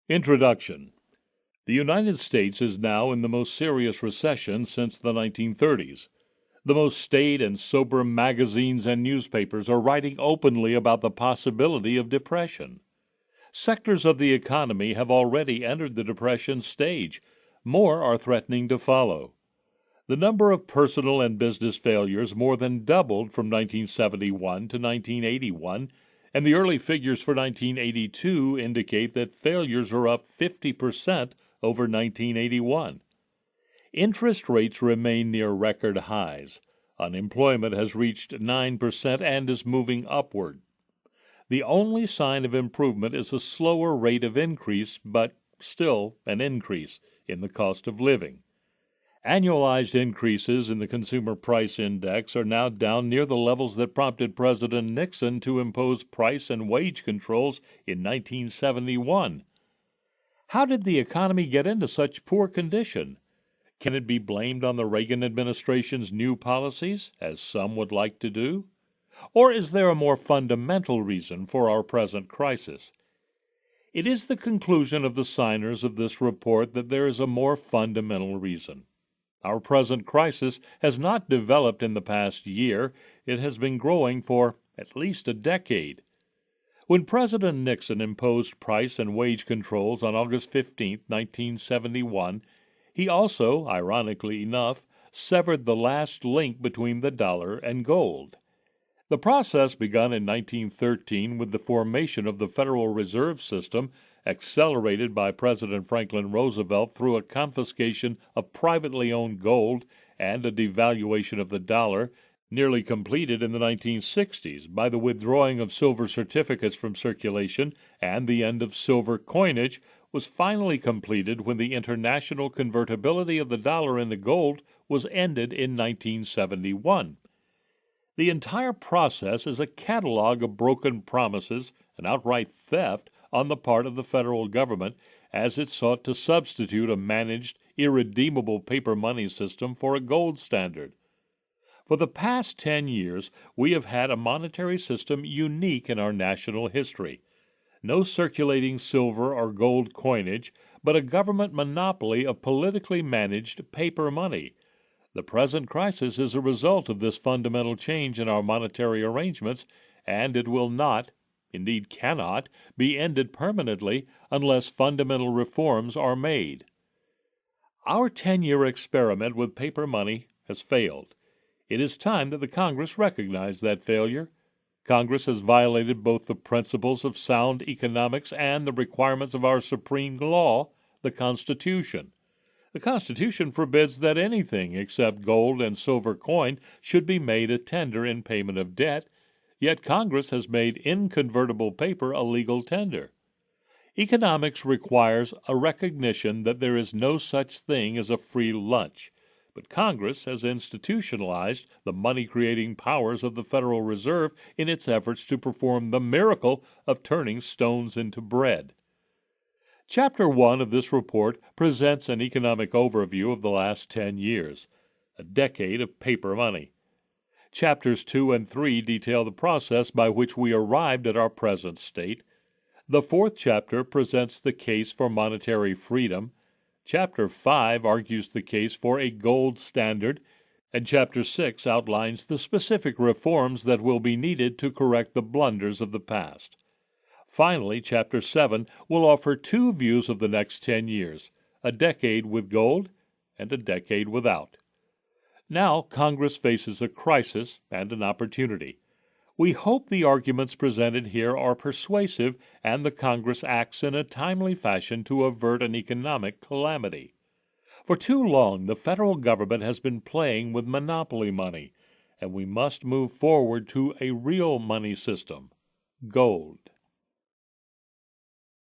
Introduction. The United States is now in the most serious recession since the 1930s. The most staid and sober magazines and newspapers are writing openly about the possibility of depression. Sectors of the economy have already entered the depression stage. More are threatening to follow. The number of personal and business failures more than doubled from 1971 to 1981, and the early figures for 1982 indicate that failures are up 50% over 1981. Interest rates remain near record highs. Unemployment has reached 9% and is moving upward. The only sign of improvement is a slower rate of increase, but still an increase, in the cost of living. Annualized increases in the Consumer Price Index are now down near the levels that prompted President Nixon to impose price and wage controls in 1971. How did the economy get into such poor condition? Can it be blamed on the Reagan administration's new policies, as some would like to do? Or is there a more fundamental reason for our present crisis? It is the conclusion of the signers of this report that there is a more fundamental reason. Our present crisis has not developed in the past year. It has been growing for at least a decade. When President Nixon imposed price and wage controls on August 15, 1971, he also, ironically enough, severed the last link between the dollar and gold. The process begun in 1913 with the formation of the Federal Reserve System, accelerated by President Franklin Roosevelt through a confiscation of privately owned gold and a devaluation of the dollar, nearly completed in the 1960s by the withdrawing of silver certificates from circulation, and the end of silver coinage was finally completed when the international convertibility of the dollar into gold was ended in 1971. The entire process is a catalog of broken promises and outright theft on the part of the federal government as it sought to substitute a managed, irredeemable paper money system for a gold standard. For the past 10 years, we have had a monetary system unique in our national history. No circulating silver or gold coinage, but a government monopoly of politically managed paper money. The present crisis is a result of this fundamental change in our monetary arrangements, and it will not, indeed cannot, be ended permanently unless fundamental reforms are made. Our 10-year experiment with paper money has failed. It is time that the Congress recognize that failure. Congress has violated both the principles of sound economics and the requirements of our supreme law, the Constitution. The Constitution forbids that anything except gold and silver coin should be made a tender in payment of debt, yet Congress has made inconvertible paper a legal tender. Economics requires a recognition that there is no such thing as a free lunch, but Congress has institutionalized the money-creating powers of the Federal Reserve in its efforts to perform the miracle of turning stones into bread. Chapter 1 of this report presents an economic overview of the last 10 years, a decade of paper money. Chapters 2 and 3 detail the process by which we arrived at our present state. The fourth chapter presents the case for monetary freedom. Chapter 5 argues the case for a gold standard, and Chapter 6 outlines the specific reforms that will be needed to correct the blunders of the past. Finally, Chapter 7 will offer two views of the next 10 years, a decade with gold and a decade without. Now Congress faces a crisis and an opportunity. We hope the arguments presented here are persuasive and the Congress acts in a timely fashion to avert an economic calamity. For too long, the federal government has been playing with monopoly money, and we must move forward to a real money system, gold.